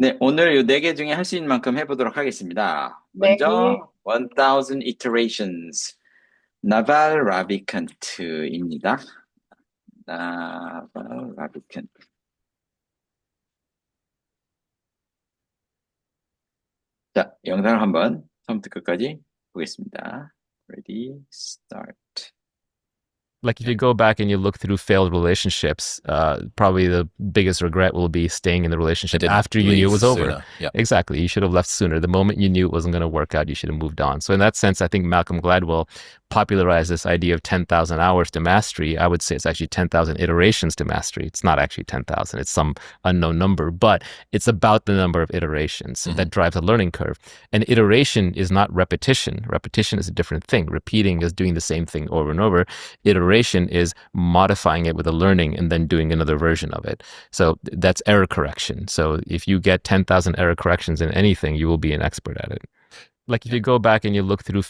네, 오늘 이 네 개 중에 할 수 있는 만큼 해보도록 하겠습니다. 네. 먼저, 1000 iterations. 나발 라비칸트입니다. 나발 라비칸트. 자, 영상을 한번 처음부터 끝까지 보겠습니다. Ready, start. Like if you go back and you look through failed relationships, probably the biggest regret will be staying in the relationship after you knew it was over. Sooner. Yep. Exactly. You should have left sooner. The moment you knew it wasn't going to work out, you should have moved on. So in that sense, I think Malcolm Gladwell popularized this idea of 10,000 hours to mastery. I would say it's actually 10,000 iterations to mastery. It's not actually 10,000. It's some unknown number, but it's about the number of iterations that drives a learning curve. And iteration is not repetition. Repetition is a different thing. Repeating is doing the same thing over and over. Iteration is modifying it with a learning and then doing another version of it. So that's error correction. So if you get 10,000 error corrections in anything, you will be an expert at it. Like if you go back and you look through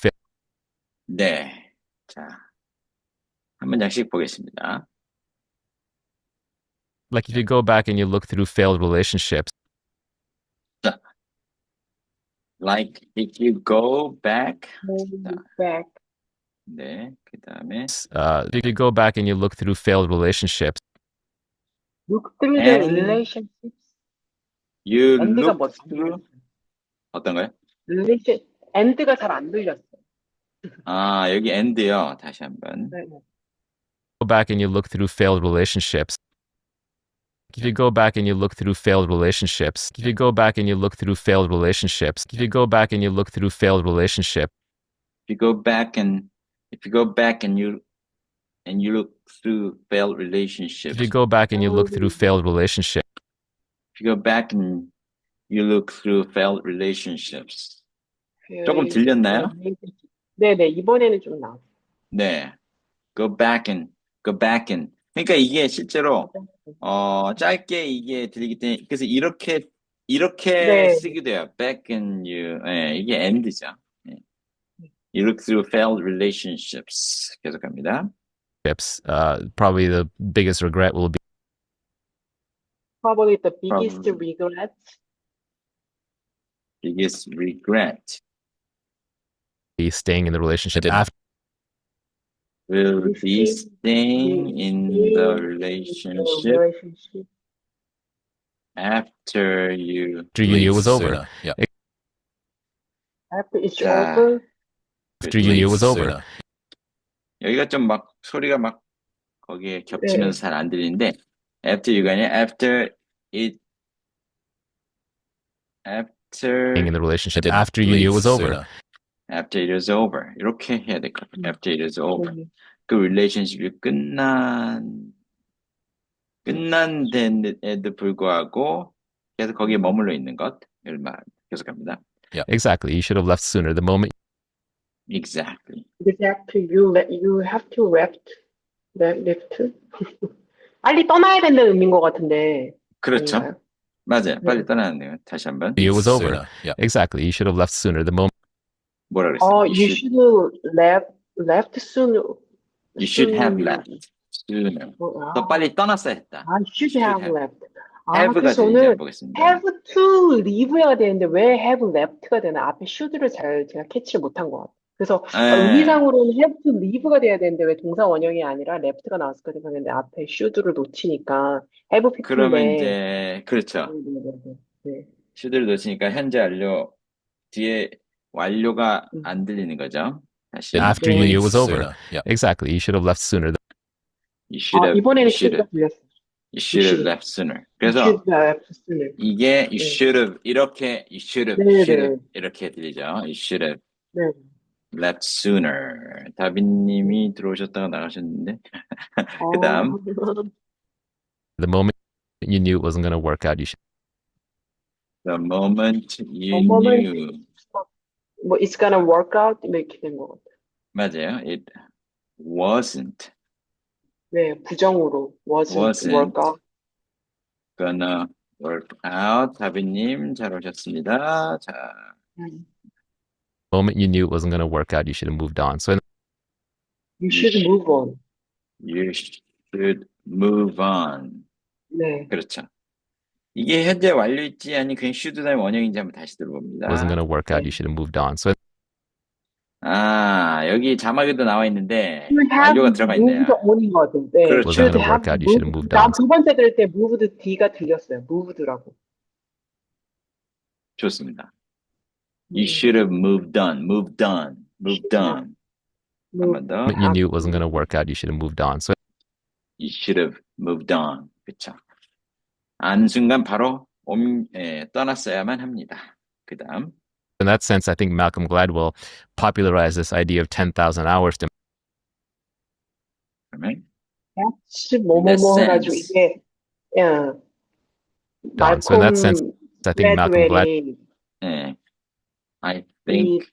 네. 자, 한 문장씩 보겠습니다. like if you go back and you look through failed relationships, 자, like if you go back. back. 네, 그 다음에 if you go back and you look through failed relationships, Look through the And relationships. you end가 look through 어떤가요? relation, end가 잘 안 들렸어. 아, 여기 end요. 다시 한번. 네. go back and you look through failed relationships. If you go back and you look through failed relationships, if you go back and you look through failed relationships, if you go back and you look through failed relationship, If you go back and you look through failed relationships. if you go back and you look through failed relationship, If you go back and you look through failed relationships. 조금 들렸나요? 네네, 이번에는 좀 나왔어요. 네. Go back and. 그러니까 이게 실제로 짧게 이게 들리기 때문에 그래서 이렇게 네. 쓰기도 해요. Back and you. 네, 이게 end죠. 네. You look through failed relationships. 계속합니다. probably the biggest regret will Probably the biggest Probably. regret. Biggest regret be staying in the relationship didn't- after will be staying in the relationship after you you knew it was over. Sooner. Yep. After it's 자, over. After you knew it was over. Sooner. 여기가 좀 막 소리가 막 거기에 겹치면서 잘 안 들리는데 after you가 아니라 after Staying in the relationship didn't after you knew it was over. Sooner. after it is over 이렇게 해야 될 것 같아요. After it is over. 그 relationship이 끝난 데에도 불구하고 계속 거기에 머물러 있는 것을 계속합니다. Exactly. You should have left sooner. The moment Exactly. Exactly. You have to left. 빨리 떠나야 된다는 의미인 것 같은데. 그렇죠. 아닌가요? 맞아요. 빨리 떠나는데요. 다시 한번. it was over. Sooner. Yep. Exactly. You should have left sooner. The moment 뭐라 그랬어요? You should left sooner. You should have left sooner. 더 빨리 떠났어야 했다. should have left. have가 그래서 되는지 오늘 보겠습니다. have to leave가 되는데 왜 have left가 되나? 앞에 should를 제가 캐치를 못한 것 같아요. 그래서 의미상으로는 have to leave가 돼야 되는데 왜 동사 원형이 아니라 left가 나왔을까 생각했는데 앞에 should를 놓치니까 have 그러면 fit인데. 이제 그렇죠. 네. should를 놓치니까 현재 완료 뒤에 완료가 안 들리는 거죠. 다시. after you knew it was over. Sooner. Yep. Exactly. You should have left sooner. You should have. 이번에는 You should should가 have. 들렸어요. You should have left sooner. 그래서 You should have left sooner. 이게 you should have 이렇게 you should have 이렇게 들리죠. You should have 네. left sooner. 다빈님이 들어오셨다가 나가셨는데 그다음 The moment you knew it wasn't going to work out, you should. the moment you moment. knew. 뭐 it's gonna work out 이렇게 된 것 같아요. 맞아요. It wasn't 네, 부정으로 wasn't work out. gonna work out. 다빈님 잘 오셨습니다. 자, The moment you knew it wasn't going to work out, you should have moved on. So You should move on. you should move on. 네. 그렇죠. 이게 현재 완료했지 아니 그냥 should 다음에 원형인지 한번 다시 wasn't 들어봅니다. going to work out. 네. You should have moved on. So 아, 여기 자막에도 나와 있는데 should have 완료가 들어가 있네요. moved on인 거든. 네. 그렇죠. wasn't should going to have work out. You should have moved. moved on. 다음 두 번째 들을 때 moved D가 들렸어요. moved라고. 좋습니다. You should have moved on, moved on, moved on. 한 번 더. You knew it wasn't going to work out. You should have moved on. So You should have moved on. 그쵸. 아는 순간 바로 떠났어야만 합니다. 그 다음. in that sense, I think Malcolm Gladwell popularized this idea of 10,000 hours to 그러면 같이 뭐뭐뭐 해가지고 sense. 이게 done. So in that sense, 말콤 I think Malcolm Glad 글래드웰이 예, I 이 think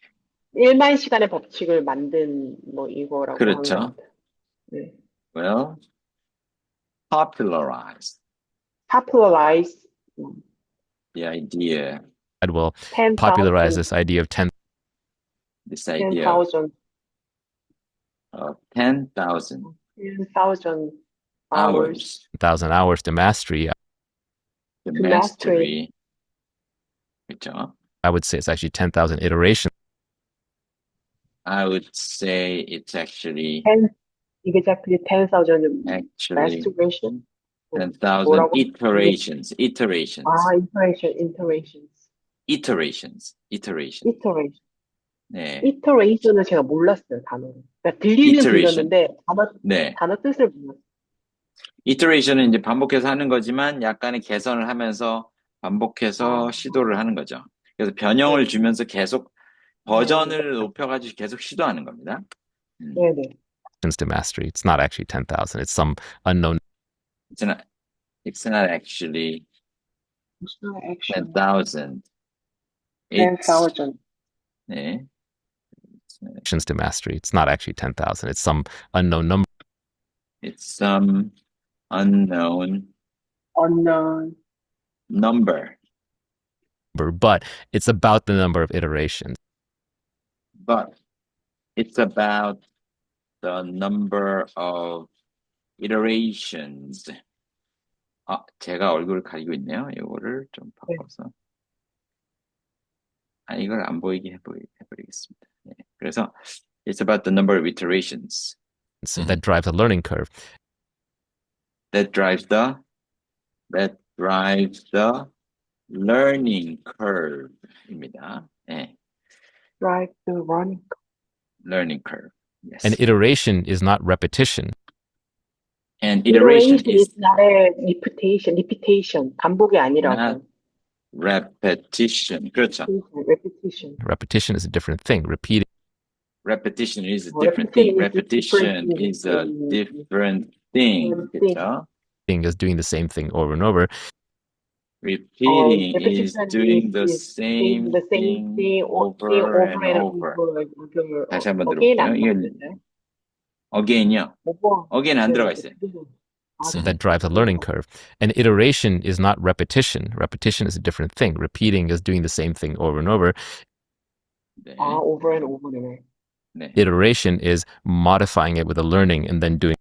1만 시간의 법칙을 만든 뭐 이거라고 하는 그렇죠. 것 같아요. 네. well popularized popularize the idea, Gladwell 10,000 popularized this idea of this idea 10,000 of 10,000 10,000 hours hours 10,000 hours to mastery. to to mastery. 그렇죠. I would say it's actually 10,000 iterations I would say it's actually 10 이게 exactly 10,000 actually masturbation 10,000 뭐라고? iterations. iterations Iterations. 네. iteration을 제가 몰랐어요, 단어를. 그러니까 들리는 iteration. 들렸는데 네. 단어 뜻을 몰랐어요. iteration은 이제 반복해서 하는 거지만 약간의 개선을 하면서 반복해서 시도를 하는 거죠. 그래서 변형을 주면서 계속 버전을 높여가지고 계속 시도하는 겁니다. 네네. to mastery. It's not actually 10,000. It's some unknown It's not actually 10,000. It's 10,000 네. actions to mastery. It's not actually 10,000. It's some unknown number. It's some unknown unknown number, But it's about the number of iterations. but it's about the number of iterations. 아, 제가 얼굴을 가리고 있네요. 이거를 좀 바꿔서. 아, 이걸 안 보이게 해버리겠습니다. 네. 그래서 it's about the number of iterations So that drives a learning curve. that drives the learning curve입니다. 네. drive the running learning curve. Yes. An iteration is not repetition. And iteration is not a repetition 반복이 아니라고 not repetition. 그렇죠. repetition Repetition is a different thing. Repeating Repetition is a different thing. Repetition is a different thing. 그렇죠? is doing the same thing over and over. Repeating is doing the same thing over and over. 다시 한번 들어볼게요. 이건 again이요. again 안 들어가 있어요. So that drives a learning curve. An iteration is not repetition. Repetition is a different thing. Repeating is doing the same thing over and over. 네. over and over네. 네. Iteration is modifying it with a learning and then doing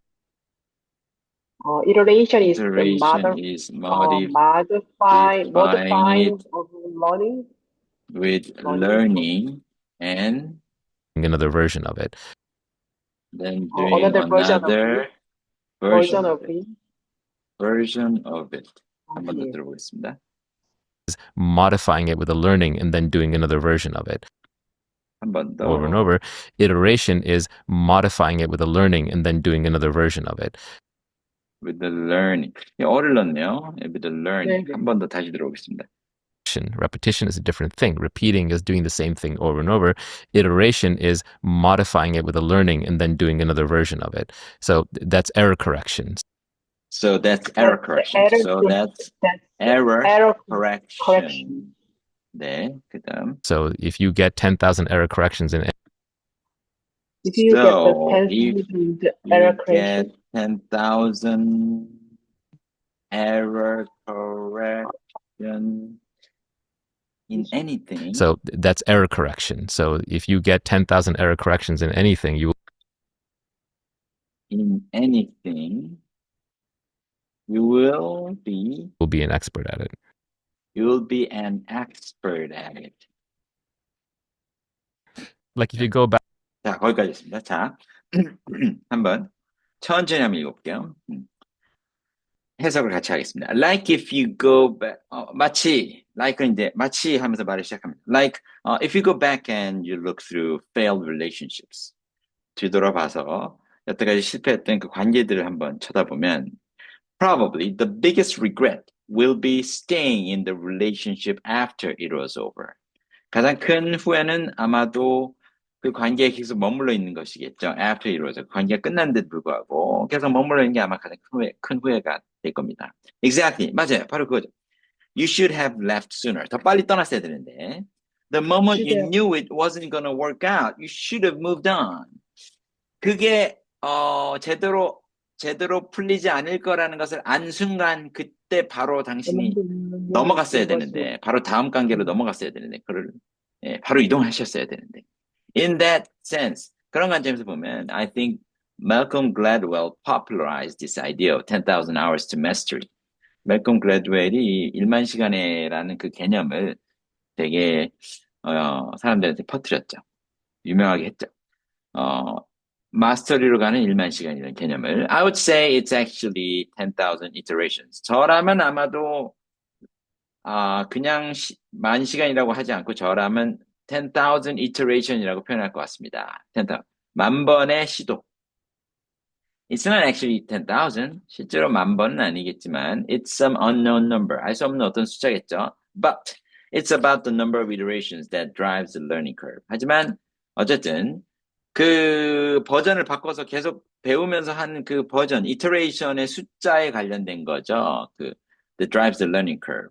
iteration is modifying modifying of learning with learning and another version of it. then doing another version of it. 한번 더 들어보겠습니다. Modifying it with a learning and then doing another version of it. 한 번 더. Over and over. Iteration is modifying it with a learning and then doing another version of it. With the learning. 어를 넣네요. With the learning. 한 번 더 다시 들어보겠습니다. Repetition is a different thing. Repeating is doing the same thing over and over. Iteration is modifying it with a learning and then doing another version of it. So that's error correction. So that's error correction. So that's error correction. 네, 그다음. So if you get 10,000 error corrections in if you get 10,000 error correction in anything. So that's error correction. So if you get 10,000 error corrections in anything, you will be will be an expert at it. you'll be an expert at it. Like if you go back. 자, 거기까지 있습니다. 자, 한번 천천히 한번 읽어볼게요. 해석을 같이 하겠습니다. Like if you go back, 마치, like은 이제 마치 하면서 말을 시작합니다. Like, if you go back and you look through failed relationships. 뒤돌아봐서 여태까지 실패했던 그 관계들을 한번 쳐다보면 probably the biggest regret will be staying in the relationship after it was over. 가장 큰 후회는 아마도 그 관계에 계속 머물러 있는 것이겠죠. After it was over. 관계가 끝났는데도 불구하고 계속 머물러 있는 게 아마 가장 큰 후회가 될 겁니다. Exactly. 맞아요. 바로 그거죠. You should have left sooner. 더 빨리 떠났어야 되는데. The moment you knew it wasn't going to work out, you should have moved on. 그게 제대로 풀리지 않을 거라는 것을 안 순간 그때 바로 당신이 넘어갔어야 되는데 바로 다음 관계로 넘어갔어야 되는데 바로 이동하셨어야 되는데 In that sense 그런 관점에서 보면 I think Malcolm Gladwell popularized this idea of 10,000 hours to mastery. Malcolm Gladwell이 1만 시간에라는 그 개념을 되게 사람들한테 퍼뜨렸죠. 유명하게 했죠. 마스터리로 가는 1만 시간이라는 개념을 I would say it's actually 10,000 iterations. 저라면 아마도 그냥 10,000시간이라고 하지 않고 저라면 10,000 iteration이라고 표현할 것 같습니다. 10,000. 10,000번의 시도. It's not actually 10,000. 실제로 10,000번은 아니겠지만 it's some unknown number. 알 수 없는 어떤 숫자겠죠. But it's about the number of iterations that drives the learning curve. 하지만 어쨌든 그 버전을 바꿔서 계속 배우면서 하는 그 버전, iteration의 숫자에 관련된 거죠. that drives the learning curve.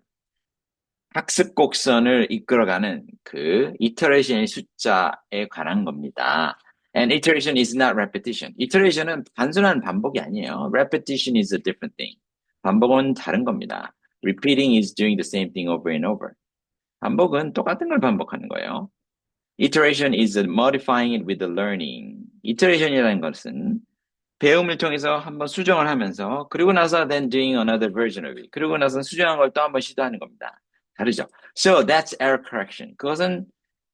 학습 곡선을 이끌어가는 그 iteration의 숫자에 관한 겁니다. And iteration is not repetition. iteration은 단순한 반복이 아니에요. Repetition is a different thing. 반복은 다른 겁니다. Repeating is doing the same thing over and over. 반복은 똑같은 걸 반복하는 거예요. Iteration is modifying it with the learning. Iteration이라는 것은 배움을 통해서 한번 수정을 하면서 그리고 나서 then doing another version of it. 그리고 나서 수정한 걸 또 한번 시도하는 겁니다. 다르죠. So that's error correction. 그것은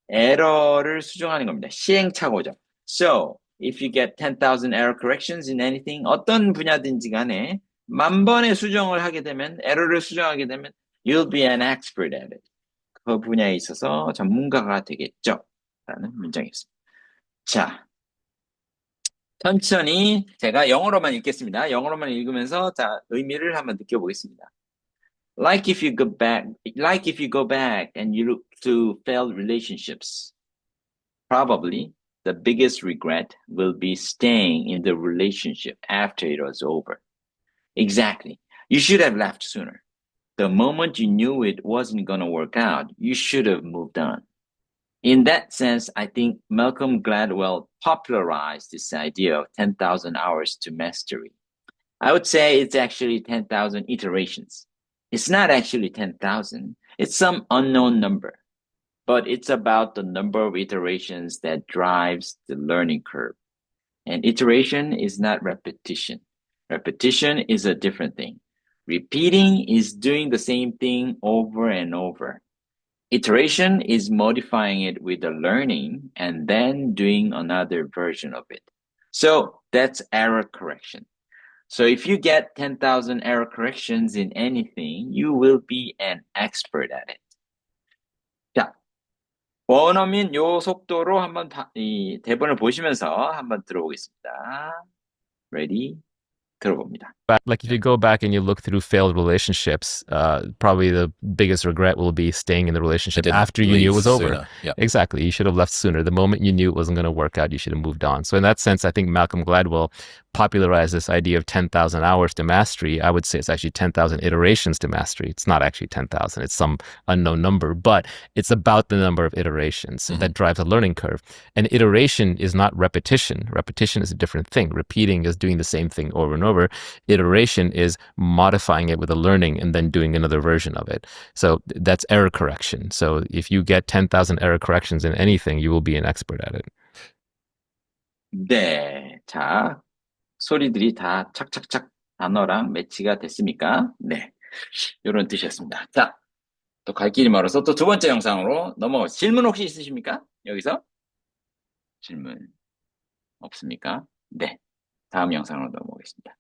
에러를 수정하는 겁니다. 시행착오죠. So if you get 10,000 error corrections in anything, 어떤 분야든지 간에 10,000번의 수정을 하게 되면, 에러를 수정하게 되면 you'll be an expert at it. 그 분야에 있어서 전문가가 되겠죠. 라는 문장이었습니다. 자, 천천히 제가 영어로만 읽겠습니다. 영어로만 읽으면서 자, 의미를 한번 느껴보겠습니다. Like if you go back and you look through failed relationships, probably the biggest regret will be staying in the relationship after it was over. Exactly. You should have left sooner. The moment you knew it wasn't going to work out, you should have moved on. In that sense, I think Malcolm Gladwell popularized this idea of 10,000 hours to mastery. I would say it's actually 10,000 iterations. It's not actually 10,000. It's some unknown number, but it's about the number of iterations that drives the learning curve. And iteration is not repetition. Repetition is a different thing. Repeating is doing the same thing over and over. Iteration is modifying it with the learning and then doing another version of it. So that's error correction. So if you get 10,000 error corrections in anything, you will be an expert at it. 자, 원어민 요 속도로 한번 이 대본을 보시면서 한번 들어보겠습니다. Ready? 들어봅니다. Like if you go back and you look through failed relationships, probably the biggest regret will be staying in the relationship after you knew it was over. Yep. Exactly. You should have left sooner. The moment you knew it wasn't going to work out, you should have moved on. So in that sense, I think Malcolm Gladwell popularized this idea of 10,000 hours to mastery. I would say it's actually 10,000 iterations to mastery. It's not actually 10,000. It's some unknown number, but it's about the number of iterations that drives a learning curve. And iteration is not repetition. Repetition is a different thing. Repeating is doing the same thing over and over. Iteration is modifying it with a learning and then doing another version of it. So that's error correction. So if you get 10,000 error corrections in anything, you will be an expert at it. 네. 자, 소리들이 다 착착착 단어랑 매치가 됐습니까? 네. 요런 뜻이었습니다. 자, 또 갈 길이 멀어서 또 두 번째 영상으로 넘어가. 질문 혹시 있으십니까? 여기서? 질문 없습니까? 네. 다음 영상으로 넘어가겠습니다.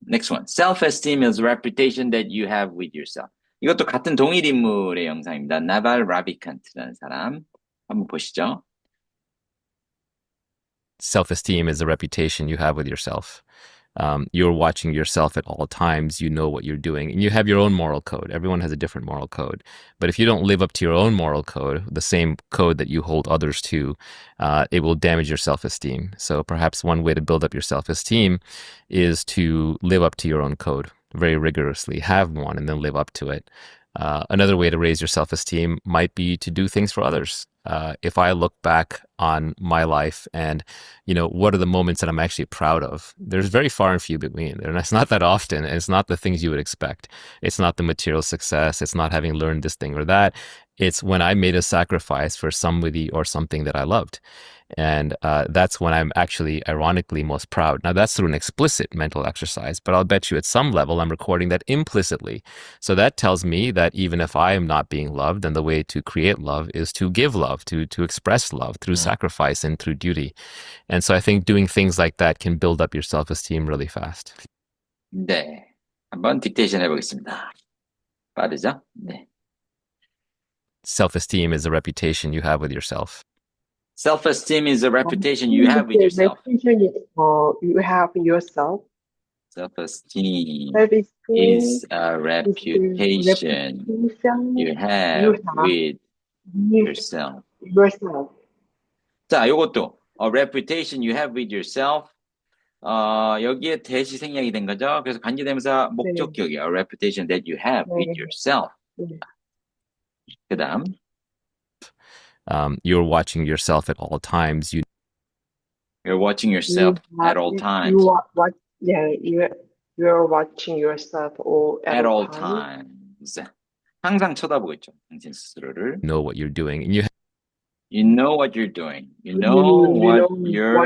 Next one. Self-esteem is a reputation that you have with yourself. 이것도 같은 동일 인물의 영상입니다. 나발 라비칸트라는 사람. 한번 보시죠. Self-esteem is a reputation you have with yourself. You're watching yourself at all times. You know what you're doing, and you have your own moral code. Everyone has a different moral code. But if you don't live up to your own moral code, the same code that you hold others to, it will damage your self-esteem. So perhaps one way to build up your self-esteem is to live up to your own code very rigorously, have one, and then live up to it. Another way to raise your self-esteem might be to do things for others. If I look back on my life and, what are the moments that I'm actually proud of? There's very far and few between. And it's not that often. And it's not the things you would expect. It's not the material success. It's not having learned this thing or that. It's when I made a sacrifice for somebody or something that I loved. And that's when I'm actually, ironically, most proud. Now, that's through an explicit mental exercise, but I'll bet you at some level I'm recording that implicitly. So that tells me that even if I am not being loved, then the way to create love is to give love, to express love through sacrifice and through duty. And so I think doing things like that can build up your self-esteem really fast. 네. 한번 딕테이션 해보겠습니다. 빠르죠? 네. Self-esteem is a reputation you have with yourself. Self-esteem is a reputation you have with yourself. Reputation is you have yourself. Self-esteem Self-esteem is a reputation you have with yourself. 자, 요것도 a reputation you have with yourself. 여기에 대시 생략이 된 거죠. 그래서 관계대명사 목적격이에요. A reputation that you have with yourself. 그다음 You're watching yourself at all times. You're watching yourself at all times. You're watching yourself at all times. 항상 쳐다보고 있죠. 당신 스스로를. Know what you're doing. And you know what you're doing. You know what you're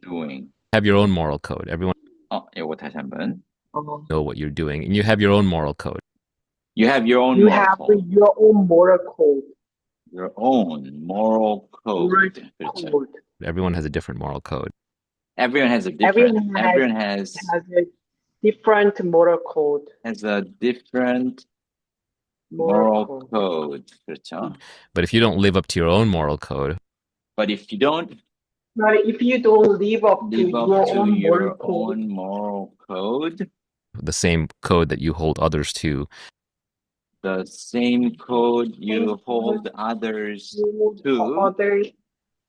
doing. Have your own moral code. Everyone. 요거 다시 한번. Know what you're doing. And you have your own moral code. You have your own moral code. Your own moral code. Your own moral code. 그렇죠. Everyone has a different moral code. Everyone has a different moral code. Has a different moral code. 그렇죠. But if you don't live up to your own moral code. But if you don't live up to your own moral code. The same code that you hold others to. The same code you hold others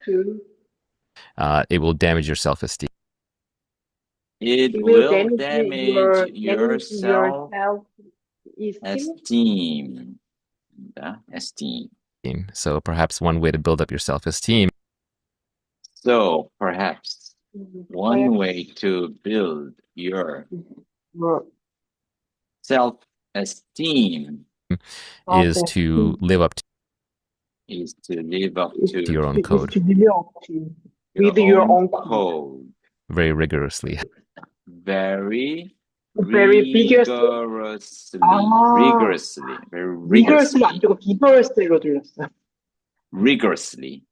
to. It will damage your self-esteem. It will damage your self-esteem. So perhaps one way to build up your self-esteem. So perhaps one way to build your self-esteem is to live up to your own code. With your own code. Very rigorously. Very rigorously. Rigorously.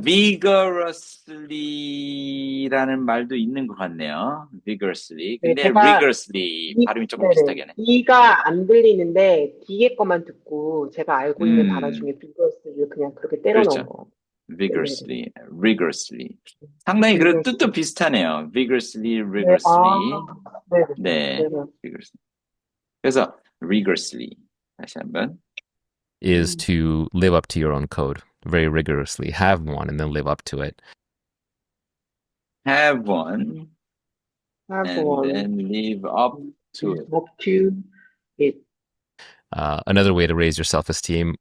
vigorously라는 말도 있는 것 같네요. vigorously. 근데 rigorously 발음이 조금 비슷하게 하네. E가 안 들리는데 뒤에 것만 듣고 제가 알고 있는 단어 중에 vigorously를 그냥 그렇게 때려 넣은 거. vigorously, rigorously. 상당히 그 뜻도 비슷하네요. vigorously. 네, vigorously. 그래서 rigorously 다시 한번. Is to live up to your own code very rigorously. Have one and then live up to it. Have one. Then live up to it. Another way to raise your self-esteem.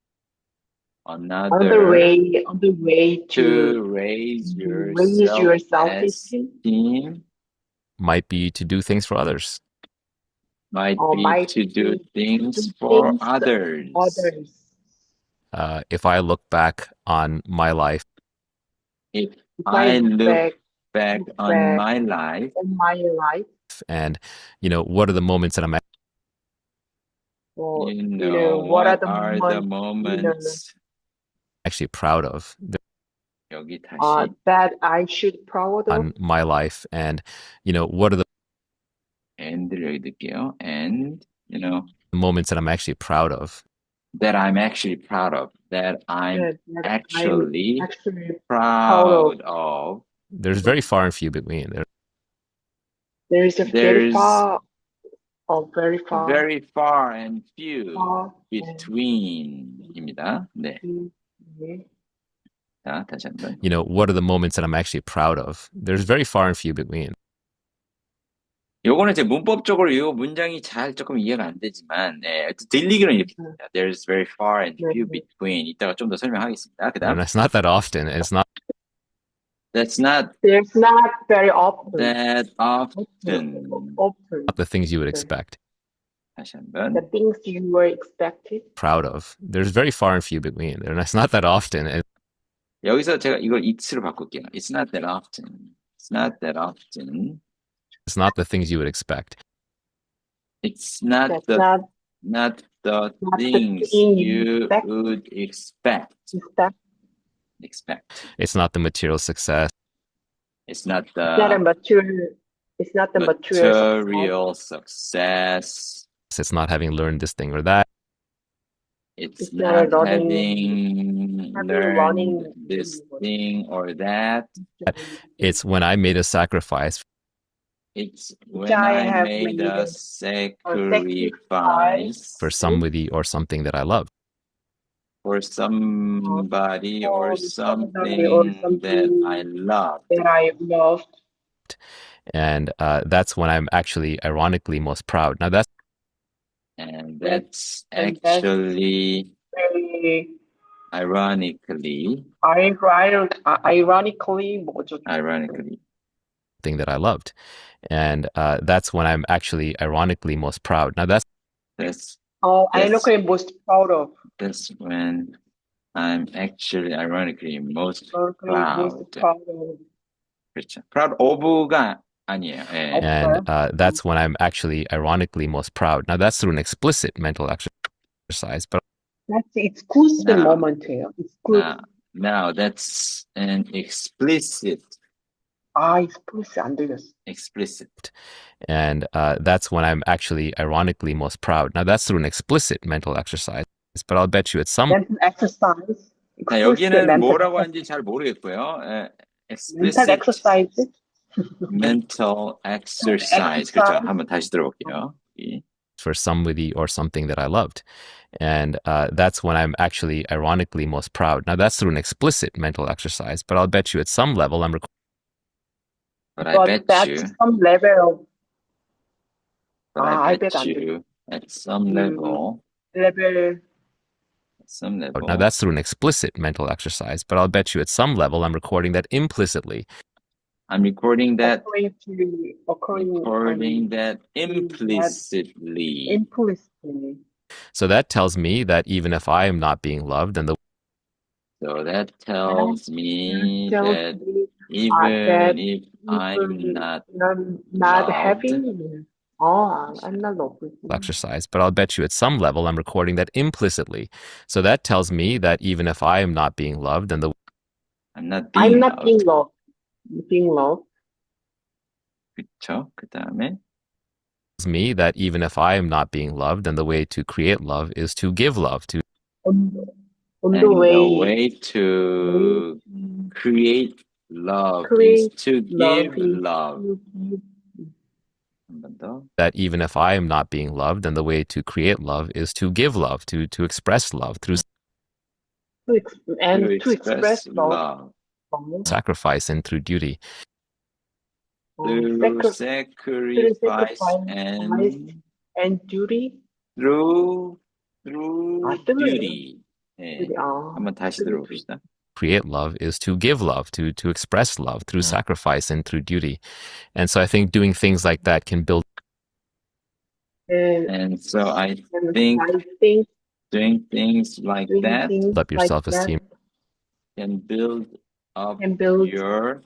Another way to raise your self-esteem might be to do things for others. Might be to do things for others. If I look back on my life. If I look back on my life. And, what are the moments that I'm Or, what are the moments, moments actually proud of 여기 다시 that I should proud of? on my life, and what are the and를 여기 넣을게요. And moments that I'm actually proud of. that I'm actually proud of. That I'm that actually I'm actually proud of. There's very far and few between. There's a very far very far and few far between입니다. 네. 네. 자, 다시 한번. What are the moments that I'm actually proud of? There's very far and few between. 요거는 제 문법적으로 이 문장이 잘 조금 이해가 안 되지만, 들리기는 이렇게 됩니다. There's very far and few between. 이따가 좀 더 설명하겠습니다. 그다음. And it's not that often. And it's not. There's not very often. that often. Not the things you would expect. 다시 한번. The things you were expected. Proud of. There's very far and few between. And it's not that often. And 여기서 제가 이걸 it's로 바꿀게요. It's not that often. It's not that often. it's not the things you would expect. It's not the things thing you would expect. It's not the material success. It's not the material success. It's not having learned this thing or that. It's not having learned this thing or that. It's when I made a sacrifice. It's when I made a sacrifice For somebody or something that I love. For somebody or something that I love. And that's when I'm actually ironically most proud. Now that's actually ironically thing that I loved. And that's when I'm actually ironically most proud. Now that's ironically most proud of. That's when I'm actually ironically most proud. 그렇죠. Proud of가 아니에요. 예. And that's when I'm actually ironically most proud. Now that's through an explicit mental exercise, but that's exclusive moment. Now that's an explicit. explicit 안 들렸어. Explicit. And that's when I'm actually ironically most proud. Now that's through an explicit mental exercise, but I'll bet you it's some mental exercise. 자, 여기는 뭐라고 하는지 잘 모르겠고요. Explicit mental exercise. mental exercise. 그렇죠. 한번 다시 들어볼게요. For somebody or something that I loved. And that's when I'm actually ironically most proud. Now that's through an explicit mental exercise, but I'll bet you at some level I'm But I bet you some level of I bet you at some level Now that's through an explicit mental exercise, but I'll bet you at some level I'm recording that implicitly. I'm recording that implicitly. So that tells me that even if I am not being loved, and so that tells me that even if I'm not having I'm not loved. Exercise, but I'll bet you at some level I'm recording that implicitly. So that tells me that even if I am not being loved, and I'm not being loved. Being loved. 그쵸? 그 다음에 me that even if I am not being loved, then the way to create love is to give love to. The way to create love is to give love. That even if I am not being loved, then the way to create love is to give love, to express love through to express love. Sacrifice and through duty. Through sacrifice and duty. Through duty. 한번 다시 들어봅시다. Create love is to give love, to express love through sacrifice and through duty. And so I think doing things like that can build. And so I think doing things like that build up your self-esteem. Can build up your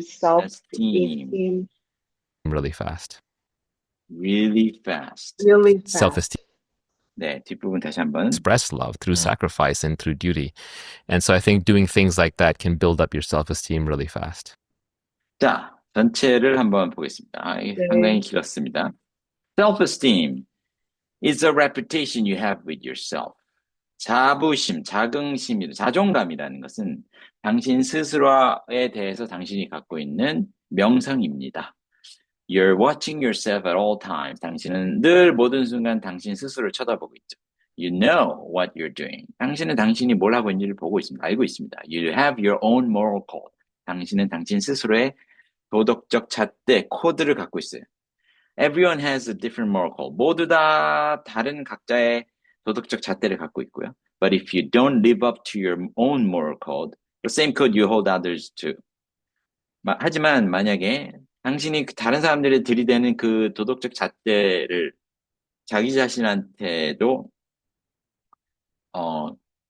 self-esteem. Really fast. Really fast. Really fast. Self-esteem. 네, 뒷부분 다시 한번. express love through sacrifice and through duty. And so I think doing things like that can build up your self-esteem really fast. 자, 전체를 한번 보겠습니다. 상당히 길었습니다. Self-esteem is a reputation you have with yourself. 자부심, 자긍심이다. 자존감이라는 것은 당신 스스로에 대해서 당신이 갖고 있는 명성입니다. You're watching yourself at all times. 당신은 늘 모든 순간 당신 스스로를 쳐다보고 있죠. You know what you're doing. 당신은 당신이 뭘 하고 있는지를 보고 있습니다. 알고 있습니다. You have your own moral code. 당신은 당신 스스로의 도덕적 잣대, 코드를 갖고 있어요. Everyone has a different moral code. 모두 다 다른 각자의 도덕적 잣대를 갖고 있고요. But if you don't live up to your own moral code, the same code you hold others to. 하지만 만약에 당신이 다른 사람들이 들이대는 그 도덕적 잣대를 자기 자신한테도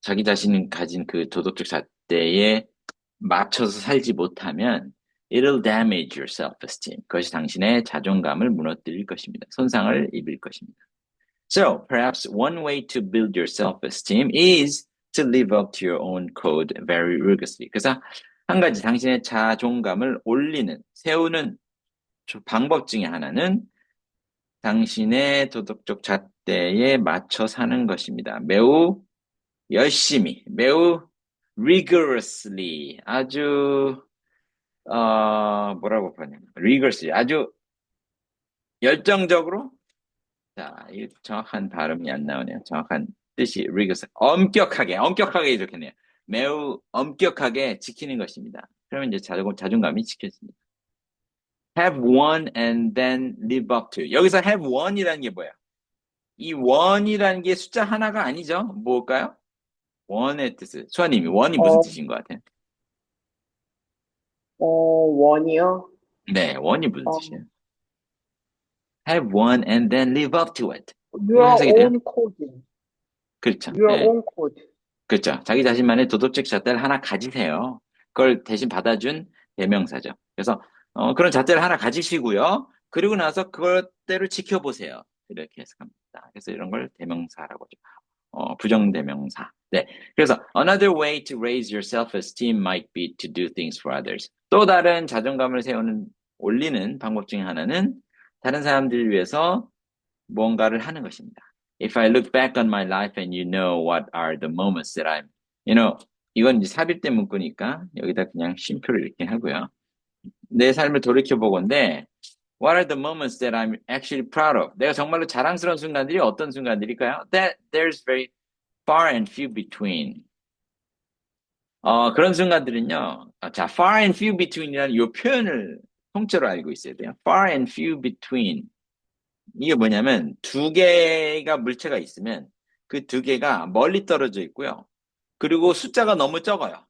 자기 자신이 가진 그 도덕적 잣대에 맞춰서 살지 못하면 it'll damage your self-esteem. 그것이 당신의 자존감을 무너뜨릴 것입니다. 손상을 입을 것입니다. So, perhaps one way to build your self-esteem is to live up to your own code very rigorously. 그래서 한 가지 당신의 자존감을 세우는 방법 중에 하나는 당신의 도덕적 잣대에 맞춰 사는 것입니다. 매우 열심히, 매우 rigorously, 아주 뭐라고 표현해요? rigorously, 아주 열정적으로. 자, 이 정확한 발음이 안 나오네요. 정확한 뜻이 rigorously, 엄격하게 좋겠네요. 매우 엄격하게 지키는 것입니다. 그러면 이제 자존감이 지켜집니다. Have one and then live up to. 여기서 have one이라는 게 뭐야? 이 one이라는 게 숫자 하나가 아니죠? 뭘까요? one의 뜻은 수아님이 one이 무슨 뜻인 것 같아요? one이요? 네, one이 무슨 뜻이에요? Have one and then live up to it. Your own code. 그렇죠. Your 네. own code. 그렇죠. 자기 자신만의 도덕적 잣대를 하나 가지세요. 그걸 대신 받아준 대명사죠. 그래서 그런 잣대를 하나 가지시고요. 그리고 나서 그것대로 지켜보세요. 이렇게 해석합니다. 그래서 이런 걸 대명사라고 하죠. 부정대명사. 네. 그래서 another way to raise your self-esteem might be to do things for others. 또 다른 자존감을 올리는 방법 중에 하나는 다른 사람들을 위해서 뭔가를 하는 것입니다. If I look back on my life and you know what are the moments that I'm, 이건 이제 삽입된 문구니까 여기다 그냥 쉼표를 이렇게 하고요. 내 삶을 돌이켜보건데 what are the moments that I'm actually proud of? 내가 정말로 자랑스러운 순간들이 어떤 순간들일까요? That there's very far and few between. 그런 순간들은요. 자, far and few between이라는 이 표현을 통째로 알고 있어야 돼요. far and few between. 이게 뭐냐면 두 개가 물체가 있으면 그 두 개가 멀리 떨어져 있고요. 그리고 숫자가 너무 적어요.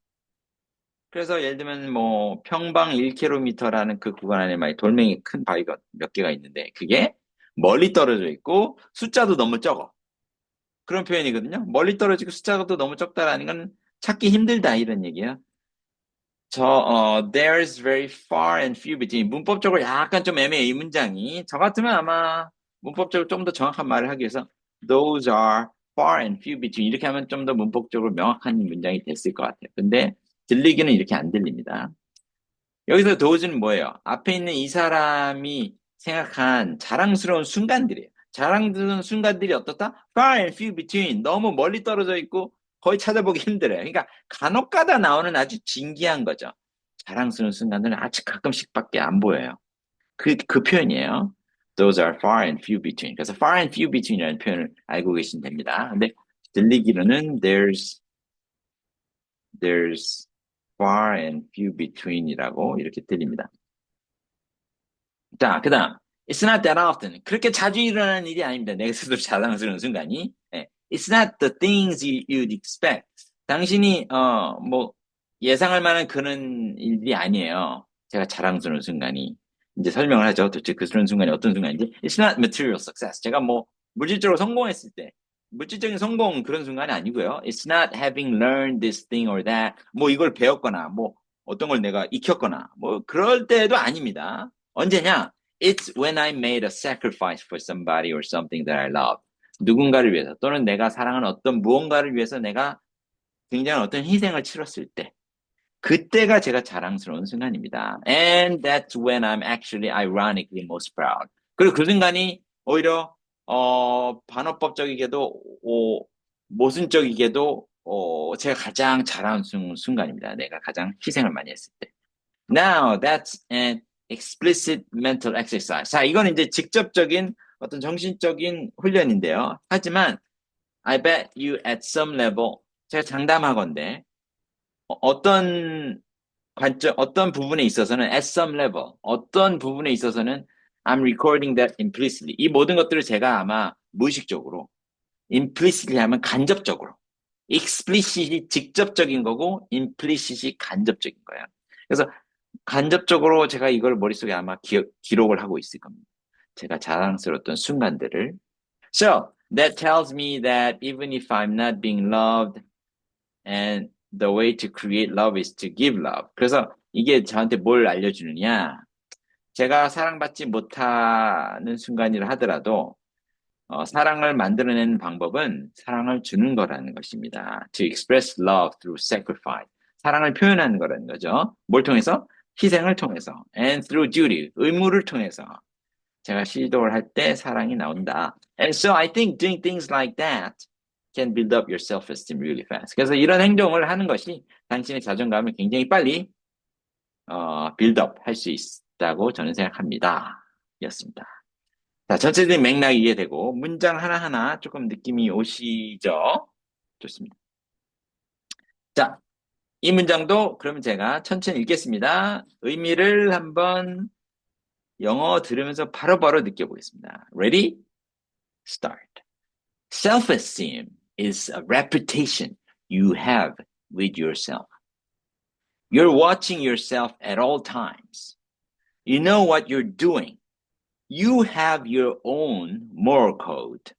그래서 예를 들면 뭐 평방 1km라는 그 구간 안에 막 돌멩이 큰 바위가 몇 개가 있는데 그게 멀리 떨어져 있고 숫자도 너무 적어. 그런 표현이거든요. 멀리 떨어지고 숫자가 또 너무 적다라는 건 찾기 힘들다 이런 얘기야. There's very far and few between. 문법적으로 약간 좀 애매해 이 문장이. 저 같으면 아마 문법적으로 좀 더 정확한 말을 하기 위해서 those are far and few between 이렇게 하면 좀 더 문법적으로 명확한 문장이 됐을 것 같아요. 근데 들리기는 이렇게 안 들립니다. 여기서 those는 뭐예요? 앞에 있는 이 사람이 생각한 자랑스러운 순간들이에요. 자랑스러운 순간들이 어떻다? far and few between. 너무 멀리 떨어져 있고 거의 찾아보기 힘들어요. 그러니까 간혹가다 나오는 아주 진기한 거죠. 자랑스러운 순간들은 아주 가끔씩밖에 안 보여요. 그 표현이에요. Those are far and few between. 그래서 far and few between이라는 표현을 알고 계시면 됩니다. 근데 들리기로는 there's far and few between이라고 이렇게 들립니다. 자, 그 다음 It's not that often. 그렇게 자주 일어나는 일이 아닙니다. 내가 스스로 자랑스러운 순간이. 네. It's not the things you'd expect. 당신이 뭐 예상할 만한 그런 일이 아니에요. 제가 자랑스러운 순간이. 이제 설명을 하죠. 도대체 그런 순간이 어떤 순간인지. It's not material success. 제가 뭐 물질적으로 성공했을 때 물질적인 성공 그런 순간이 아니고요. It's not having learned this thing or that. 뭐 이걸 배웠거나 뭐 어떤 걸 내가 익혔거나 뭐 그럴 때도 아닙니다. 언제냐? It's when I made a sacrifice for somebody or something that I love. 누군가를 위해서 또는 내가 사랑하는 어떤 무언가를 위해서 내가 굉장히 어떤 희생을 치렀을 때 그때가 제가 자랑스러운 순간입니다. And that's when I'm actually ironically most proud. 그리고 그 순간이 오히려 반어법적이게도 모순적이게도 제가 가장 자랑하는 순간입니다. 내가 가장 희생을 많이 했을 때. Now that's an explicit mental exercise. 자, 이건 이제 직접적인 어떤 정신적인 훈련인데요. 하지만 I bet you at some level 제가 장담하건대 어떤 관점, 어떤 부분에 있어서는 at some level, 어떤 부분에 있어서는 I'm recording that implicitly. 이 모든 것들을 제가 아마 무의식적으로, implicitly 하면 간접적으로, explicit이 직접적인 거고, implicit이 간접적인 거예요. 그래서 간접적으로 제가 이걸 머릿속에 아마 기록을 하고 있을 겁니다. 제가 자랑스러웠던 순간들을. So, that tells me that even if I'm not being loved and the way to create love is to give love. 그래서 이게 저한테 뭘 알려주느냐. 제가 사랑받지 못하는 순간이라 하더라도 사랑을 만들어내는 방법은 사랑을 주는 거라는 것입니다. To express love through sacrifice. 사랑을 표현하는 거라는 거죠. 뭘 통해서? 희생을 통해서. And through duty. 의무를 통해서. 제가 시도를 할 때 사랑이 나온다. And so I think doing things like that can build up your self-esteem really fast. 그래서 이런 행동을 하는 것이 당신의 자존감을 굉장히 빨리 build up 할 수 있다고 저는 생각합니다. 였습니다. 자, 전체적인 맥락이 이해되고 문장 하나하나 조금 느낌이 오시죠? 좋습니다. 자, 이 문장도 그러면 제가 천천히 읽겠습니다. 의미를 한번 영어 들으면서 바로바로 느껴보겠습니다. Ready? Start. Self-esteem is a reputation you have with yourself. You're watching yourself at all times. You know what you're doing. You have your own moral code.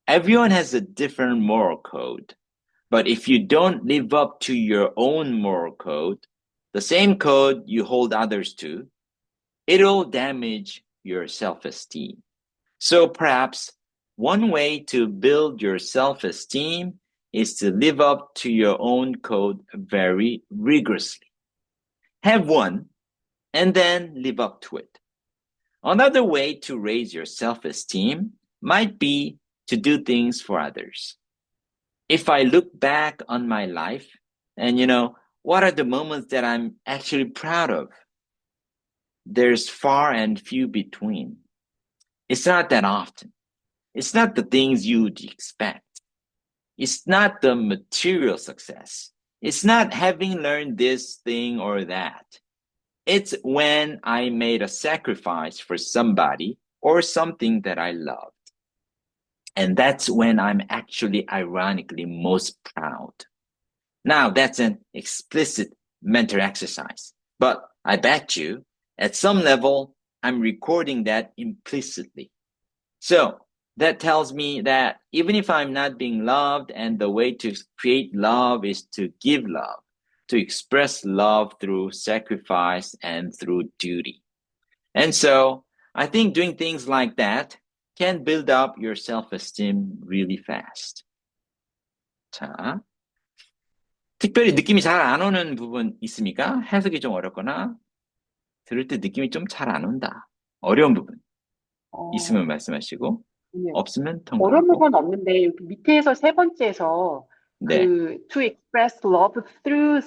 Everyone has a different moral code. But if you don't live up to your own moral code, the same code you hold others to, it'll damage your self-esteem. So perhaps one way to build your self-esteem is to live up to your own code very rigorously. Have one, and then live up to it. Another way to raise your self-esteem might be to do things for others. If I look back on my life and, what are the moments that I'm actually proud of? There's far and few between. It's not that often. It's not the things you'd expect. It's not the material success. It's not having learned this thing or that. It's when I made a sacrifice for somebody or something that I loved. And that's when I'm actually ironically most proud. Now, that's an explicit mental exercise. But I bet you, at some level, I'm recording that implicitly. So, that tells me that even if I'm not being loved and the way to create love is to give love, to express love through sacrifice and through duty. And so I think doing things like that can build up your self-esteem really fast. 자, 특별히 느낌이 잘 안 오는 부분 있습니까? 해석이 좀 어렵거나 들을 때 느낌이 좀 잘 안 온다. 어려운 부분 있으면 말씀하시고 없으면 통과하고. 어려운 부분 없는데 여기 밑에서 세 번째에서 네. to express love through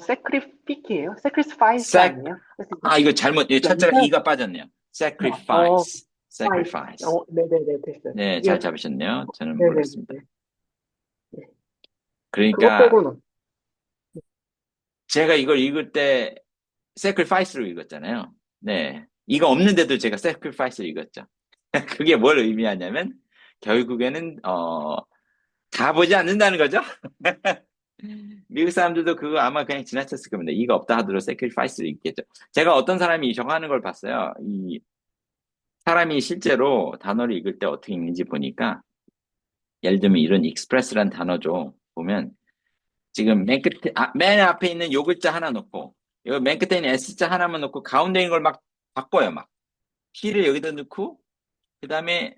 sacrifice예요? sacrifice 아니에요? 이거 잘못, 첫자가 이가 빠졌네요. sacrifice. sacrifice. 네네네, 됐어요. 네, 잘 잡으셨네요. 저는 네네, 몰랐습니다. 네. 그러니까 그것 빼고는. 제가 이걸 읽을 때 sacrifice로 읽었잖아요. 네, 이거 없는데도 제가 sacrifice로 읽었죠. 그게 뭘 의미하냐면 결국에는 다 보지 않는다는 거죠. 미국 사람들도 그거 아마 그냥 지나쳤을 겁니다. 이가 없다 하더라도 sacrifice를 읽겠죠. 제가 어떤 사람이 저거 하는 걸 봤어요. 이 사람이 실제로 단어를 읽을 때 어떻게 읽는지 보니까 예를 들면 이런 express란 단어죠. 보면 지금 맨 앞에 있는 요 글자 하나 놓고 이거 맨 끝에 있는 S자 하나만 놓고 가운데 있는 걸 막 바꿔요. 막 T를 여기다 넣고 그 다음에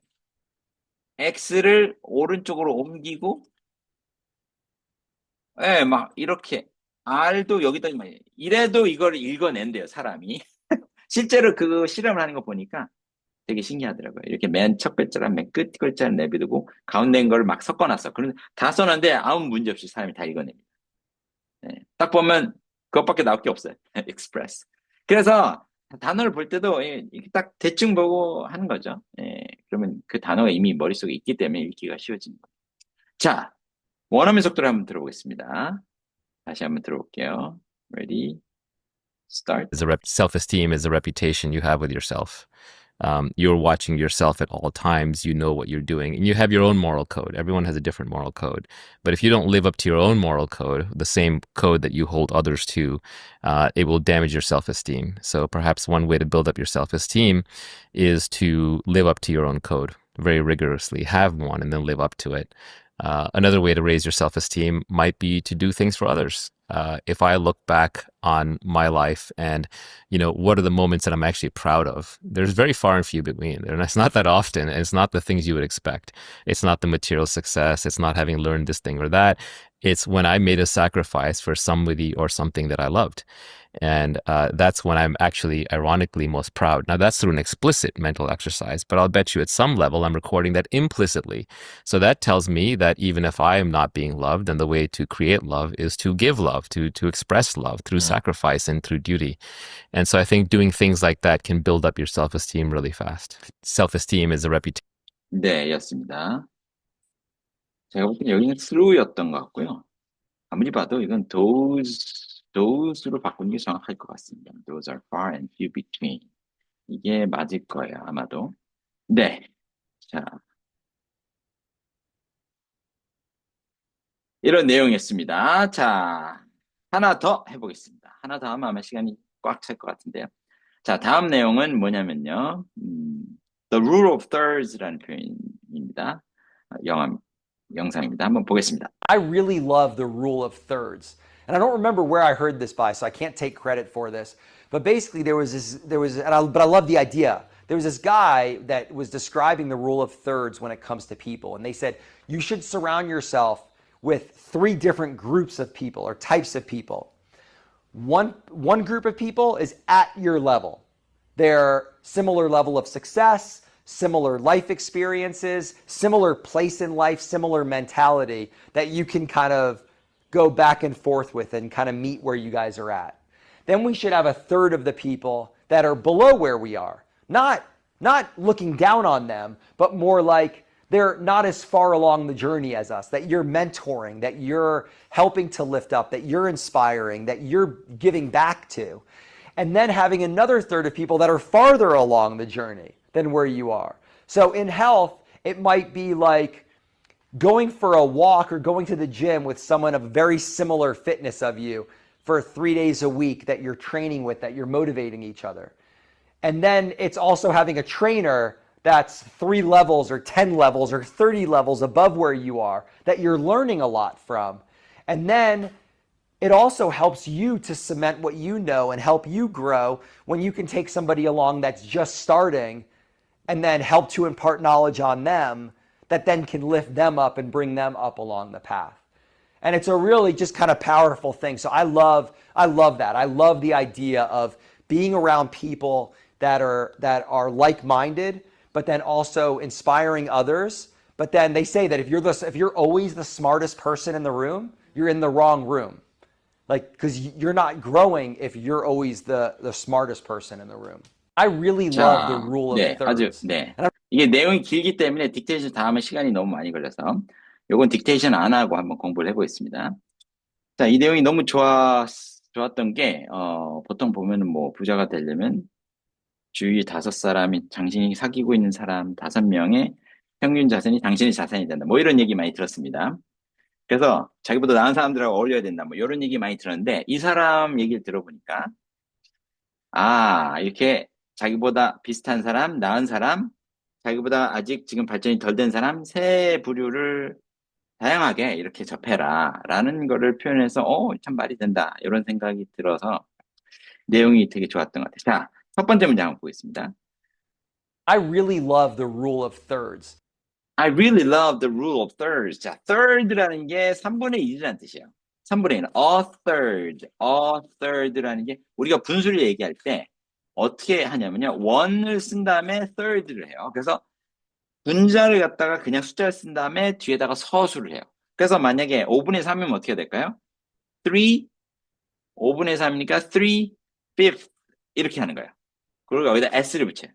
X를 오른쪽으로 옮기고, 예, 막 이렇게 R도 여기다 이래도 이걸 읽어낸대요, 사람이. 실제로 그 실험을 하는 거 보니까 되게 신기하더라고요. 이렇게 맨 첫 글자랑 맨 끝 글자를 내비두고 가운데 걸 막 섞어놨어. 그런 다 써놨는데 아무 문제 없이 사람이 다 읽어냅니다. 예, 딱 보면 그것밖에 나올 게 없어요. express. 그래서 단어를 볼 때도 이렇게 딱 대충 보고 하는 거죠. 예, 그러면 그 단어가 이미 머릿속에 있기 때문에 읽기가 쉬워지는 거예요. 자, 원어민 속도를 한번 들어보겠습니다. 다시 한번 들어볼게요. Ready, start. Self-esteem is a reputation you have with yourself. You're watching yourself at all times. You know what you're doing, and you have your own moral code. Everyone has a different moral code. But if you don't live up to your own moral code, the same code that you hold others to, it will damage your self-esteem. So perhaps one way to build up your self-esteem is to live up to your own code very rigorously, have one, and then live up to it. Another way to raise your self-esteem might be to do things for others. If I look back on my life and, what are the moments that I'm actually proud of? There's very far and few between. And it's not that often. And it's not the things you would expect. It's not the material success. It's not having learned this thing or that. It's when I made a sacrifice for somebody or something that I loved. And that's when I'm actually, ironically, most proud. Now, that's through an explicit mental exercise, but I'll bet you at some level I'm recording that implicitly. So that tells me that even if I am not being loved, then the way to create love is to give love, to express love through sacrifice and through duty. And so I think doing things like that can build up your self-esteem really fast. Self-esteem is a reputation. 네, 였습니다. 제가 볼 때 여기는 through였던 것 같고요. 아무리 봐도 이건 those로 바꾸는 게 정확할 것 같습니다. Those are far and few between. 이게 맞을 거예요, 아마도. 네. 자. 이런 내용이었습니다. 자, 하나 더 해보겠습니다. 하나 더 하면 아마 시간이 꽉 찰 것 같은데요. 자, 다음 내용은 뭐냐면요. The rule of thirds라는 표현입니다. 영상입니다. 한번 보겠습니다. I really love the rule of thirds. And I don't remember where I heard this by, so I can't take credit for this. But basically but I love the idea. There was this guy that was describing the rule of thirds when it comes to people. And they said, you should surround yourself with 3 different groups of people or types of people. One group of people is at your level. They're similar level of success, similar life experiences, similar place in life, similar mentality that you can kind of go back and forth with and kind of meet where you guys are at. Then we should have a third of the people that are below where we are. Not looking down on them, but more like they're not as far along the journey as us, that you're mentoring, that you're helping to lift up, that you're inspiring, that you're giving back to. And then having another third of people that are farther along the journey than where you are. So in health, it might be like going for a walk or going to the gym with someone of very similar fitness of you for 3 days a week that you're training with, that you're motivating each other. And then it's also having a trainer that's 3 levels or 10 levels or 30 levels above where you are that you're learning a lot from. And then it also helps you to cement what you know and help you grow when you can take somebody along that's just starting and then help to impart knowledge on them that then can lift them up and bring them up along the path. And it's a really just kind of powerful thing. So I love that. I love the idea of being around people that are like-minded, but then also inspiring others. But then they say that if you're always the smartest person in the room, you're in the wrong room. Like, because you're not growing if you're always the smartest person in the room. I really love the rule of thirds. 이게 내용이 길기 때문에 딕테이션 다 하면 시간이 너무 많이 걸려서 요건 딕테이션 안 하고 한번 공부를 해보겠습니다. 자, 이 내용이 너무 좋았던 게 보통 보면은 뭐 부자가 되려면 주위 5사람이 당신이 사귀고 있는 사람 5명의 평균 자산이 당신의 자산이 된다. 뭐 이런 얘기 많이 들었습니다. 그래서 자기보다 나은 사람들하고 어울려야 된다. 뭐 이런 얘기 많이 들었는데 이 사람 얘기를 들어보니까 이렇게 자기보다 비슷한 사람, 나은 사람, 자기보다 아직 지금 발전이 덜 된 사람 세 부류를 다양하게 이렇게 접해라 라는 거를 표현해서 참 말이 된다 이런 생각이 들어서 내용이 되게 좋았던 것 같아요. 자, 첫 번째 문장 한번 보겠습니다. I really love the rule of thirds. I really love the rule of thirds. 자, third라는 게 3분의 1이라는 뜻이에요. 3분의 1. a third라는 게 우리가 분수를 얘기할 때 어떻게 하냐면요. 1을 쓴 다음에 third를 해요. 그래서 분자를 갖다가 그냥 숫자를 쓴 다음에 뒤에다가 서술을 해요. 그래서 만약에 5분의 3이면 어떻게 될까요? 3, 5분의 3이니까 3 fifth 이렇게 하는 거예요. 그리고 여기다 s를 붙여요.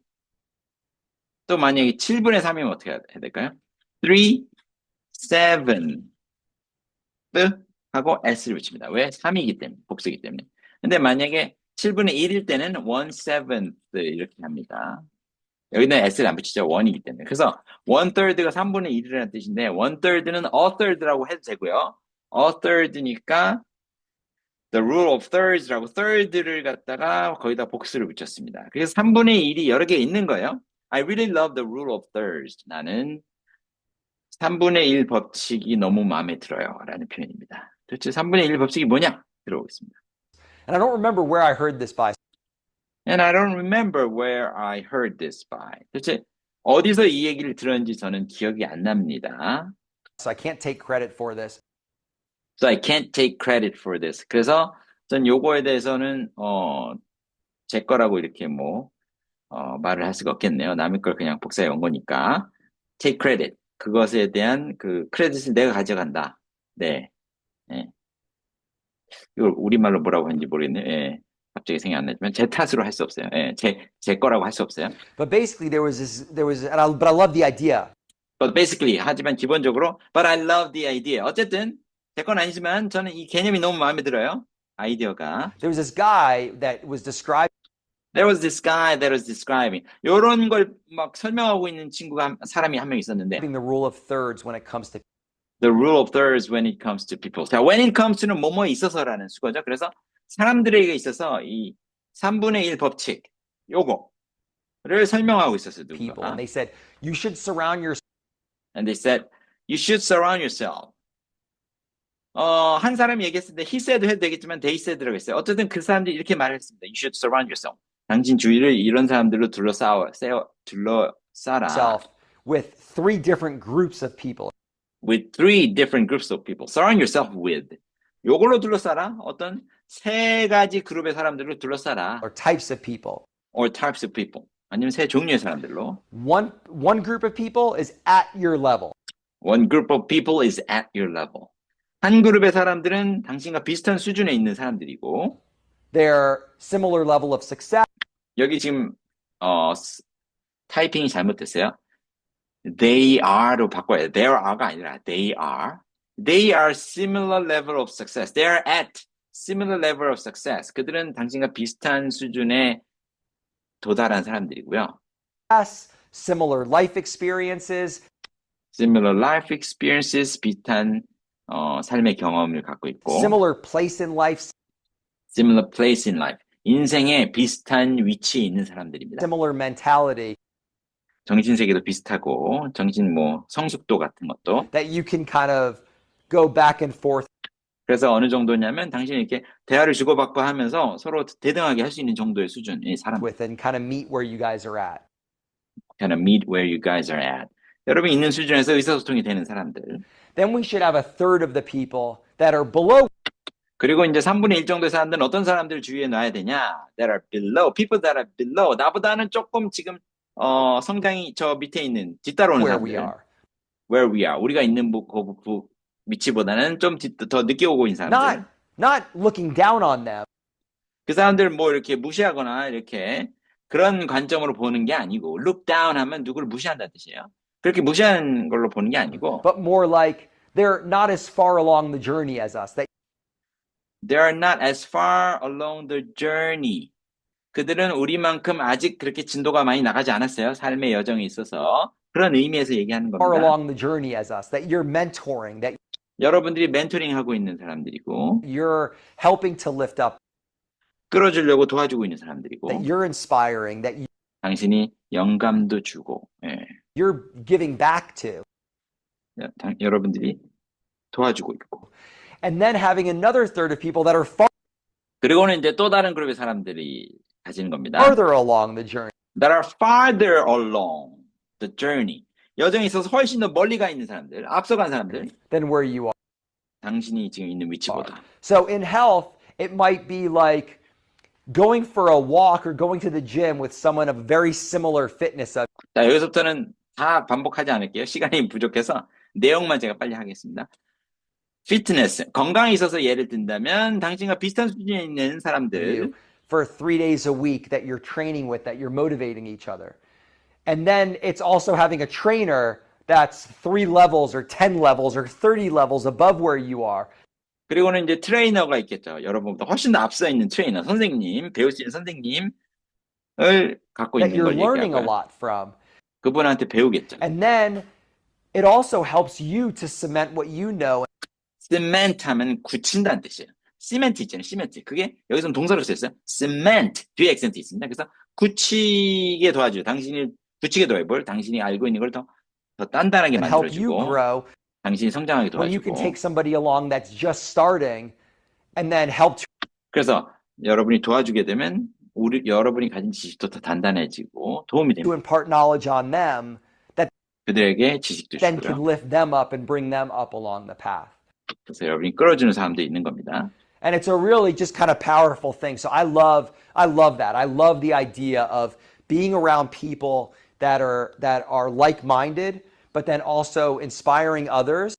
또 만약에 7분의 3이면 어떻게 해야 될까요? 3, 7th 하고 s를 붙입니다. 왜? 3이기 때문에, 복수이기 때문에. 근데 만약에 7분의 1일 때는 1/7 이렇게 합니다. 여기는 s를 안 붙이죠. 1이기 때문에. 그래서 1/3가 3분의 1이라는 뜻인데 1/3는 a third라고 해도 되고요. a third니까 the rule of thirds라고 third를 갖다가 거기다 복수를 붙였습니다. 그래서 3분의 1이 여러 개 있는 거예요. I really love the rule of thirds. 나는 3분의 1 법칙이 너무 마음에 들어요. 라는 표현입니다. 도대체 3분의 1 법칙이 뭐냐? 들어보겠습니다. And I don't remember where I heard this by. And I don't remember where I heard this by. 도대체 어디서 이 얘기를 들었는지 저는 기억이 안 납니다. So I can't take credit for this. So I can't take credit for this. 그래서 전 요거에 대해서는 제 거라고 이렇게 말을 할 수가 없겠네요. 남의 걸 그냥 복사해 온 거니까. Take credit. 그것에 대한 그 크레딧을 내가 가져간다. 네. 네. 이걸 우리말로 뭐라고 하는지 모르겠네요. 예. 갑자기 생각 안 나지만 제 탓으로 할 수 없어요. 예. 제 거라고 할 수 없어요. But basically but I love the idea. But basically, 하지만 기본적으로, but I love the idea. 어쨌든 제 건 아니지만 저는 이 개념이 너무 마음에 들어요. 아이디어가. There was this guy that was describing There was this guy that was describing. 요런 걸 막 설명하고 있는 사람이 한 명 있었는데. the rule of thirds when it comes to The rule of thirds when it comes to people. 자, when it comes to는 뭐뭐에 있어서라는 수거죠. 그래서 사람들에게 있어서 이 3분의 1 법칙, 요거를 설명하고 있었어요. people. 누군가. And they said, you should surround yourself And they said, you should surround yourself. 한 사람이 얘기했을 때 he said 해도 되겠지만 they said라고 했어요. 어쨌든 그 사람들이 이렇게 말했습니다. You should surround yourself. 당신 주위를 이런 사람들로 둘러싸라. with 3 different groups of people. With 3 different groups of people. Surround yourself with. 요걸로 둘러싸라. 어떤 3가지 그룹의 사람들로 둘러싸라. Or types of people. Or types of people. 아니면 3 종류의 사람들로. One group of people is at your level. One group of people is at your level. 한 그룹의 사람들은 당신과 비슷한 수준에 있는 사람들이고. They're similar level of success. 여기 지금 타이핑이 잘못됐어요. They are로 바꿔야 돼요. There are가 아니라 they are. They are similar level of success. They are at similar level of success. 그들은 당신과 비슷한 수준에 도달한 사람들이고요. Similar life experiences. Similar life experiences. 비슷한 삶의 경험을 갖고 있고. Similar place in life. Similar place in life. 인생에 비슷한 위치에 있는 사람들입니다. Similar mentality. 정신세계도 비슷하고 정신 성숙도 같은 것도. That you can kind of go back and forth. 그래서 어느 정도냐면 당신이 이렇게 대화를 주고받고 하면서 서로 대등하게 할 수 있는 정도의 수준의 사람. With and kind of meet where you guys are at. Kind of meet where you guys are at. 여러분이 있는 수준에서 의사소통이 되는 사람들. Then we should have a third of the people that are below. 그리고 이제 3분의 1 정도의 사람들은 어떤 사람들을 주위에 놔야 되냐? That are below. People that are below. 나보다는 조금 지금 성장이 저 밑에 있는 뒤따라오는 Where 사람들. we are. Where we are. 우리가 있는 위치보다는 좀 더 늦게 오고 있는 사람들. Not looking down on them. 그 사람들 이렇게 무시하거나 이렇게 그런 관점으로 보는 게 아니고 look down 하면 누구를 무시한다는 뜻이에요. 그렇게 무시하는 걸로 보는 게 아니고 But more like they're not as far along the journey as us. They are not as far along the journey. 그들은 우리만큼 아직 그렇게 진도가 많이 나가지 않았어요. 삶의 여정에 있어서. 그런 의미에서 얘기하는 Far 겁니다. along the journey as us. That you're mentoring. That 여러분들이 멘토링하고 있는 사람들이고 you're helping to lift up. 끌어주려고 도와주고 있는 사람들이고 That you're inspiring. That 당신이 영감도 주고 you're giving back to. 여러분들이 도와주고 있고 And then having another third of people that are far 그리고는 이제 또 다른 그룹의 사람들이 가지는 겁니다. farther along the journey. That are farther along the journey. 여정에 있어서 훨씬 더 멀리 가 있는 사람들, 앞서간 사람들, than where you are. 당신이 지금 있는 위치보다. So in health, it might be like going for a walk or going to the gym with someone of very similar fitness. 자, 여기서부터는 다 반복하지 않을게요. 시간이 부족해서 내용만 제가 빨리 하겠습니다. 피트니스, 건강에 있어서 예를 든다면 당신과 비슷한 수준에 있는 사람들 for 3 days a week that you're training with, that you're motivating each other. And then it's also having a trainer that's 3 levels or 10 levels or 30 levels above where you are. 그리고는 이제 트레이너가 있겠죠. 여러분보다 훨씬 더 앞서 있는 트레이너, 선생님, 배울 수 있는 선생님을 갖고 that 있는 you're 걸 learning a 얘기하고요. lot from. 그분한테 배우겠죠. And then it also helps you to cement what you know. cement 하면 굳힌다는 뜻이에요. 시멘트 있잖아요. 시멘트. 그게 여기서는 동사로 쓰였어요. cement. 뒤에 액센트 있습니다. 그래서 굳히게 도와줘요. 당신이 굳히게 도와요. 뭘? 당신이 알고 있는 걸 더 단단하게 and help you 만들어주고 grow 당신이 성장하게 when you can 도와주고 take somebody along that's just starting and then help to 그래서 여러분이 도와주게 되면 여러분이 가진 지식도 더 단단해지고 도움이 됩니다. impart knowledge on them that 그들에게 지식도 then can 주고요. lift them up and bring them up along the path. 그래서 여러분이 끌어주는 사람도 있는 겁니다. And it's a really just kind of powerful thing. So I love that. I love the idea of being around people that are like-minded, but then also inspiring others.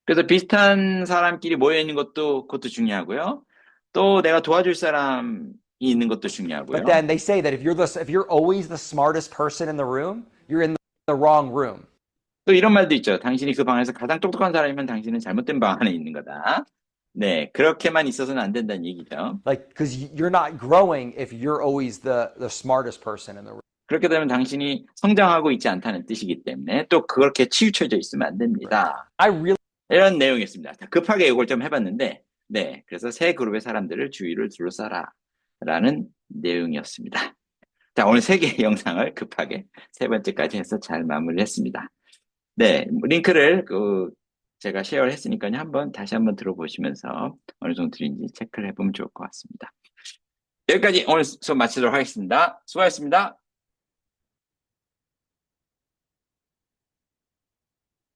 그래서 비슷한 사람끼리 모여 있는 그것도 중요하고요. 또 내가 도와줄 사람이 있는 것도 중요하고요. But then they say that if you're always the smartest person in the room, you're in the wrong room. 또 이런 말도 있죠. 당신이 그 방에서 가장 똑똑한 사람이면 당신은 잘못된 방 안에 있는 거다. 네, 그렇게만 있어서는 안 된다는 얘기죠. Like, because you're not growing if you're always the smartest person in the room. 그렇게 되면 당신이 성장하고 있지 않다는 뜻이기 때문에 또 그렇게 치우쳐져 있으면 안 됩니다. 이런 내용이었습니다. 자, 급하게 이걸 좀 해봤는데, 네, 그래서 세 그룹의 사람들을 주위를 둘러싸라라는 내용이었습니다. 자, 오늘 3개의 영상을 급하게 3번째까지 해서 잘 마무리했습니다. 네, 링크를 제가 쉐어를 했으니까요. 다시 한번 들어보시면서 어느 정도 들린지 체크를 해보면 좋을 것 같습니다. 여기까지 오늘 수업 마치도록 하겠습니다. 수고하셨습니다.